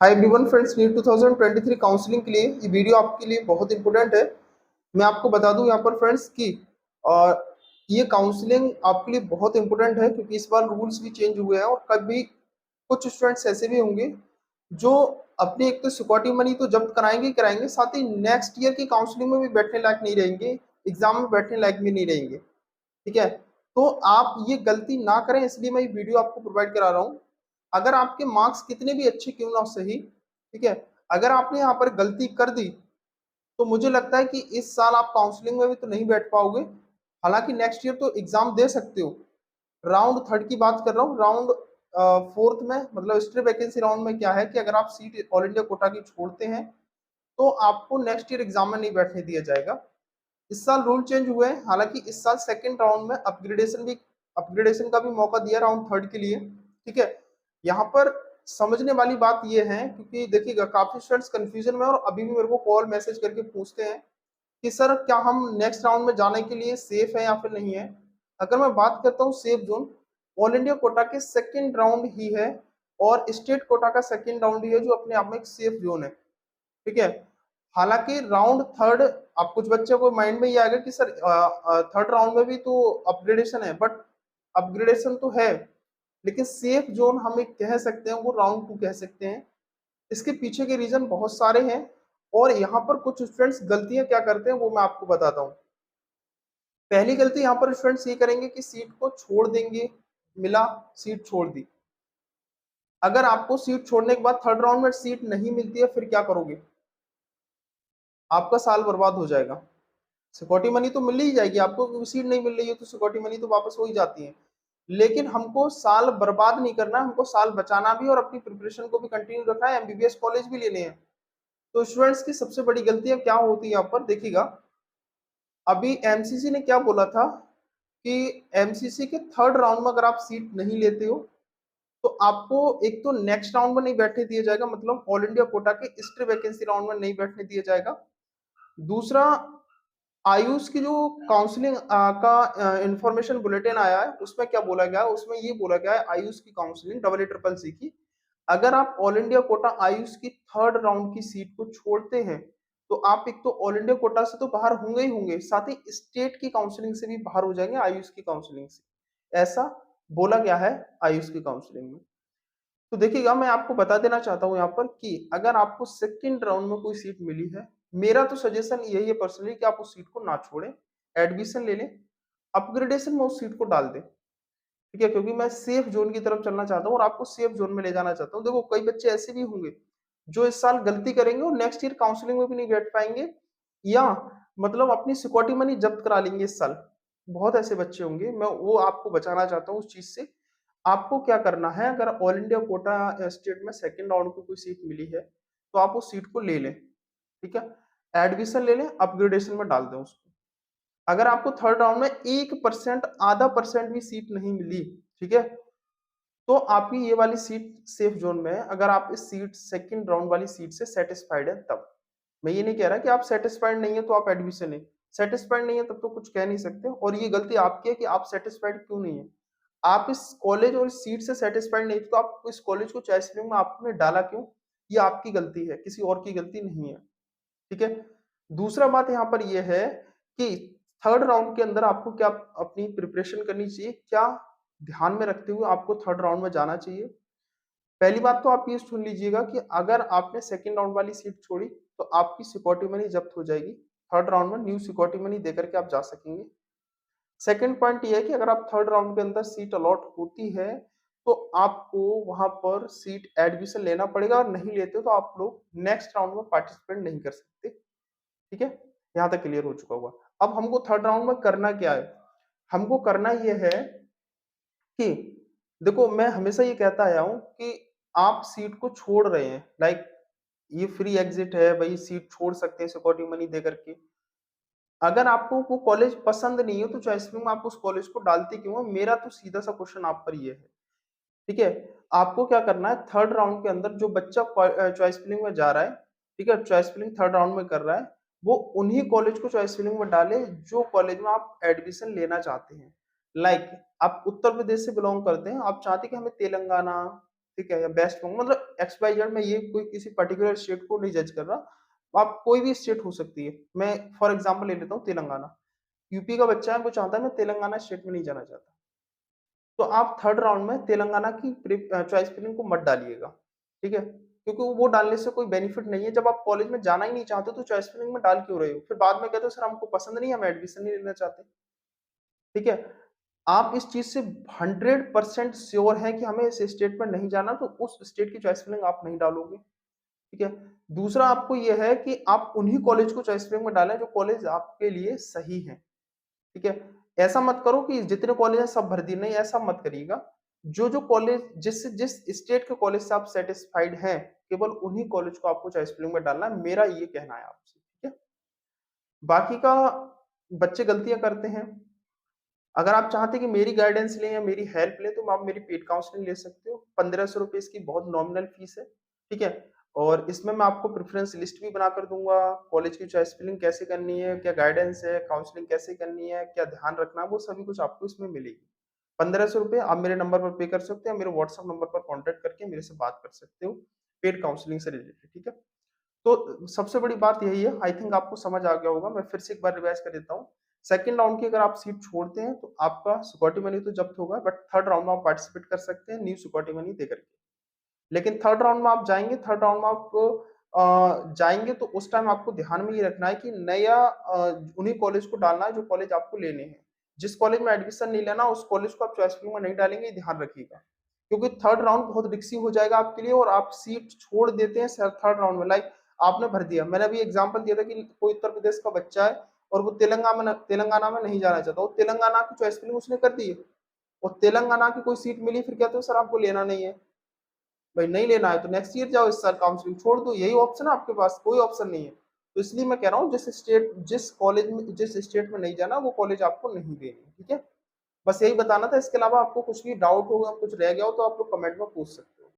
हाय everyone friends, NEET 2023 counselling के लिए ये वीडियो आपके लिए बहुत इंपॉर्टेंट है। मैं आपको बता दूं यहाँ पर फ्रेंड्स कि और ये काउंसलिंग आपके लिए बहुत इंपॉर्टेंट है क्योंकि इस बार रूल्स भी चेंज हुए हैं और कभी कुछ स्टूडेंट्स ऐसे भी होंगे जो अपनी एक तो सिक्योरिटी मनी तो जब्त कराएंगे ही कराएंगे, साथ ही नेक्स्ट ईयर की काउंसलिंग में भी बैठने लायक नहीं रहेंगे, एग्जाम में बैठने लायक भी नहीं रहेंगे। ठीक है, तो आप ये गलती ना करें, इसलिए मैं ये वीडियो आपको प्रोवाइड करा रहा हूँ। अगर आपके मार्क्स कितने भी अच्छे क्यों ना हो सही, ठीक है, अगर आपने यहाँ पर गलती कर दी तो मुझे लगता है कि इस साल आप काउंसलिंग में भी तो नहीं बैठ पाओगे। हालांकि नेक्स्ट ईयर तो एग्जाम दे सकते हो। राउंड थर्ड की बात कर रहा हूँ। राउंड फोर्थ में मतलब स्ट्रे वैकेंसी राउंड में क्या है कि अगर आप सीट ऑल इंडिया कोटा की छोड़ते हैं तो आपको नेक्स्ट ईयर एग्जाम में नहीं बैठने दिया जाएगा। इस साल रूल चेंज हुए हैं, हालांकि इस साल सेकंड राउंड में अपग्रेडेशन का भी मौका दिया राउंड थर्ड के लिए। ठीक है, यहाँ पर समझने वाली बात यह है क्योंकि देखिएगा काफी स्टूडेंट्स कंफ्यूजन में और अभी भी मेरे को कॉल मैसेज करके पूछते हैं कि सर क्या हम नेक्स्ट राउंड में जाने के लिए सेफ है या फिर नहीं है। अगर मैं बात करता हूँ safe zone, all India quota के सेकंड राउंड ही है और स्टेट कोटा का सेकंड राउंड ही है जो अपने आप में एक सेफ जोन है। ठीक है, हालांकि राउंड थर्ड, आप कुछ बच्चों को माइंड में ये आएगा कि सर थर्ड राउंड में भी तो अपग्रेडेशन है, बट अपग्रेडेशन तो है लेकिन सेफ जोन हम एक कह सकते हैं वो राउंड टू कह सकते हैं। इसके पीछे के रीजन बहुत सारे हैं और यहाँ पर कुछ स्टूडेंट्स गलतियां क्या करते हैं वो मैं आपको बताता हूँ। पहली गलती यहाँ पर स्टूडेंट्स ये करेंगे कि सीट को छोड़ देंगे, मिला सीट छोड़ दी। अगर आपको सीट छोड़ने के बाद थर्ड राउंड में सीट नहीं मिलती है फिर क्या करोगे? आपका साल बर्बाद हो जाएगा। सिक्योरिटी मनी तो मिल ही जाएगी आपको क्योंकि सीट नहीं मिल रही है तो सिक्योरिटी मनी तो वापस हो ही जाती है। लेकिन हमको साल बर्बाद नहीं करना, हमको साल बचाना भी और अपनी प्रिपरेशन को भी कंटिन्यू रखना है, एमबीबीएस कॉलेज भी लेने हैं। तो स्टूडेंट्स की सबसे बड़ी गलतियां क्या होती है यहाँ पर देखिएगा। अभी एमसीसी ने क्या बोला था कि एमसीसी के थर्ड राउंड में अगर आप सीट नहीं लेते हो तो आपको एक तो नेक्स्ट राउंड में नहीं बैठने दिया जाएगा, मतलब ऑल इंडिया कोटा के स्ट्रे वैकेंसी राउंड में नहीं बैठने दिया जाएगा। दूसरा, आयुष की जो काउंसलिंग का इंफॉर्मेशन बुलेटिन आया है उसमें क्या बोला गया है, उसमें ये बोला गया है आयुष की counselling double A triple C की, अगर आप ऑल इंडिया कोटा आयुष की थर्ड राउंड की सीट को छोड़ते हैं तो आप एक तो ऑल इंडिया कोटा से तो बाहर होंगे ही होंगे, साथ ही स्टेट की काउंसलिंग से भी बाहर हो जाएंगे आयुष की काउंसलिंग से। ऐसा बोला गया है आयुष की काउंसलिंग में। तो देखिएगा मैं आपको बता देना चाहता हूँ यहाँ पर कि अगर आपको सेकंड राउंड में कोई सीट मिली है, मेरा तो सजेशन यही है पर्सनली कि आप उस सीट को ना छोड़ें, एडमिशन ले लें, अपग्रेडेशन में उस सीट को डाल दें। ठीक है, क्योंकि मैं सेफ जोन की तरफ चलना चाहता हूँ और आपको सेफ जोन में ले जाना चाहता हूँ। देखो कई बच्चे ऐसे भी होंगे जो इस साल गलती करेंगे और नेक्स्ट ईयर काउंसलिंग में भी नहीं बैठ पाएंगे या मतलब अपनी सिक्योरिटी मनी जब्त करा लेंगे इस साल। बहुत ऐसे बच्चे होंगे, मैं वो आपको बचाना चाहता हूँ उस चीज से। आपको क्या करना है, अगर ऑल इंडिया कोटा स्टेट में सेकंड राउंड को कोई सीट मिली है तो आप उस सीट को ले लें। ठीक है, एडमिशन ले लें, अपग्रेडेशन में डाल दें उसको। अगर आपको थर्ड राउंड में 1% आधा परसेंट भी सीट नहीं मिली, ठीक है, तो आपकी ये वाली सीट सेफ जोन में है। अगर आप इस सीट सेकंड राउंड वाली सीट से सेटिस्फाइड है तब। मैं ये नहीं कह रहा कि आप सेटिस्फाइड नहीं है तो आप एडमिशन लें, सेटिस्फाइड नहीं है तब तो कुछ कह नहीं सकते और ये गलती आपकी है कि आप सेटिस्फाइड क्यों नहीं है। आप इस कॉलेज और इस सीट से सेटिस्फाइड नहीं थे तो आप इस कॉलेज को चॉइस फिलिंग में आपने डाला क्यों? ये आपकी गलती है, किसी और की गलती नहीं है। ठीक है, दूसरा बात यहाँ पर यह है कि थर्ड राउंड के अंदर आपको क्या अपनी प्रिपरेशन करनी चाहिए, क्या ध्यान में रखते हुए आपको थर्ड राउंड में जाना चाहिए। पहली बात तो आप ये सुन लीजिएगा कि अगर आपने सेकंड राउंड वाली सीट छोड़ी तो आपकी सिक्योरिटी मनी जब्त हो जाएगी। थर्ड राउंड में न्यू सिक्योरिटी मनी देकर के आप जा सकेंगे। सेकंड पॉइंट ये है कि अगर आप थर्ड राउंड के अंदर सीट अलॉट होती है तो आपको वहां पर सीट एडमिशन लेना पड़ेगा और नहीं लेते तो आप लोग नेक्स्ट राउंड में पार्टिसिपेट नहीं कर सकते। ठीक है, यहाँ तक क्लियर हो चुका होगा। अब हमको थर्ड राउंड में करना क्या है? हमको करना यह है कि देखो मैं हमेशा ये कहता आया हूँ कि आप सीट को छोड़ रहे हैं, लाइक ये फ्री एग्जिट है भाई, सीट छोड़ सकते हैं सिक्योरिटी मनी दे करके। अगर आपको वो कॉलेज पसंद नहीं है तो चॉइस में आप उस कॉलेज को डालते क्यों है? मेरा तो सीधा सा क्वेश्चन आप पर ये है। ठीक है, आपको क्या करना है, थर्ड राउंड के अंदर जो बच्चा चॉइस फिलिंग में जा रहा है, ठीक है, चॉइस फिलिंग थर्ड राउंड में कर रहा है, वो उन्हीं कॉलेज को चॉइस फिलिंग में डाले जो कॉलेज में आप एडमिशन लेना चाहते हैं। लाइक आप उत्तर प्रदेश से बिलोंग करते हैं, आप चाहते हैं कि हमें तेलंगाना, ठीक है, या वेस्ट बंगाल, मतलब एक्स वाई जेड, मैं ये कोई किसी पर्टिकुलर स्टेट को नहीं जज कर रहा। आप कोई भी स्टेट हो सकती है। मैं फॉर एग्जांपल ले लेता हूँ तेलंगाना। यूपी का बच्चा है, वो चाहता है मैं तेलंगाना स्टेट में नहीं जाना चाहता, तो आप थर्ड राउंड में तेलंगाना की चॉइस फिलिंग को मत डालिएगा, ठीक है? क्योंकि वो डालने से कोई बेनिफिट नहीं है। जब आप कॉलेज में जाना ही नहीं चाहते तो चॉइस फिलिंग में डाल क्यों रहे हो? फिर बाद में कहते हो सर हमको पसंद नहीं है, हम एडमिशन नहीं लेना चाहते, ठीक है? आप इस चीज से 100% श्योर हैं कि हमें इस स्टेट में नहीं जाना, तो उस स्टेट की चॉइस फिलिंग आप नहीं डालोगे, ठीक है? दूसरा आपको ये है कि आप उन्हीं कॉलेज को चॉइस फिलिंग में डालें जो कॉलेज आपके लिए सही है, ठीक है? ऐसा मत करो कि जितने कॉलेज हैं सब भर दिए, नहीं ऐसा मत करिएगा। जो कॉलेज जिस जिस स्टेट के कॉलेज से आप सैटिस्फाइड हैं, केवल उन्हीं कॉलेज को आपको चॉइस फिलिंग में डालना है, मेरा ये कहना है आपसे, ठीक है? बाकी का बच्चे गलतियाँ करते हैं। अगर आप चाहते हैं कि मेरी गाइडेंस लें या मेरी हेल्प लें, तो आप मेरी पेड काउंसलिंग ले सकते हो। ₹1500 इसकी बहुत नॉमिनल फीस है, ठीक है? और इसमें मैं आपको प्रेफ़रेंस लिस्ट भी बनाकर दूँगा, कॉलेज की चॉइस फिलिंग कैसे करनी है, क्या गाइडेंस है, काउंसलिंग कैसे करनी है, क्या ध्यान रखना है, वो सभी कुछ आपको इसमें मिलेगी। ₹1500 आप मेरे नंबर पर पे कर सकते हैं, मेरे व्हाट्सएप नंबर पर कॉन्टैक्ट करके मेरे से बात कर सकते हो, पेड काउंसलिंग से रिलेटेड, ठीक है? तो सबसे बड़ी बात यही है, आई थिंक आपको समझ आ गया होगा, मैं फिर से एक बार रिवाइज़ कर देता हूँ। सेकंड राउंड की अगर आप सीट छोड़ते हैं, तो आपका सिक्योरिटी मनी तो जब्त होगा, बट थर्ड राउंड में आप पार्टिसिपेट कर सकते हैं न्यू सिक्योरिटी मनी देकर के। लेकिन थर्ड राउंड में आप जाएँगे, थर्ड राउंड में आप जाएँगे तो उस टाइम आपको ध्यान में ये रखना है कि नया उन्हीं कॉलेज को डालना है जो कॉलेज आपको लेने हैं। जिस कॉलेज में एडमिशन नहीं लेना, उस कॉलेज को आप चॉइस फिलिंग में नहीं डालेंगे, ये ध्यान रखिएगा। क्योंकि थर्ड राउंड बहुत रिस्की हो जाएगा आपके लिए और आप सीट छोड़ देते हैं सर थर्ड राउंड में। लाइक आपने भर दिया, मैंने अभी एग्जांपल दिया था कि कोई उत्तर प्रदेश का बच्चा है और वो तेलंगाना में नहीं जाना चाहता, वो तेलंगाना की चॉइस फिलिंग उसने कर दी है और तेलंगाना की कोई सीट मिली, फिर कहते हो सर आपको लेना नहीं है। भाई नहीं लेना है तो नेक्स्ट ईयर जाओ, इस साल काउंसलिंग छोड़ दो, यही ऑप्शन है आपके पास, कोई ऑप्शन नहीं है। तो इसलिए मैं कह रहा हूँ जिस कॉलेज में जिस स्टेट में नहीं जाना, वो कॉलेज आपको नहीं देनी, ठीक है? बस यही बताना था। इसके अलावा आपको कुछ भी डाउट होगा, कुछ रह गया हो तो आप लोग कमेंट में पूछ सकते हो।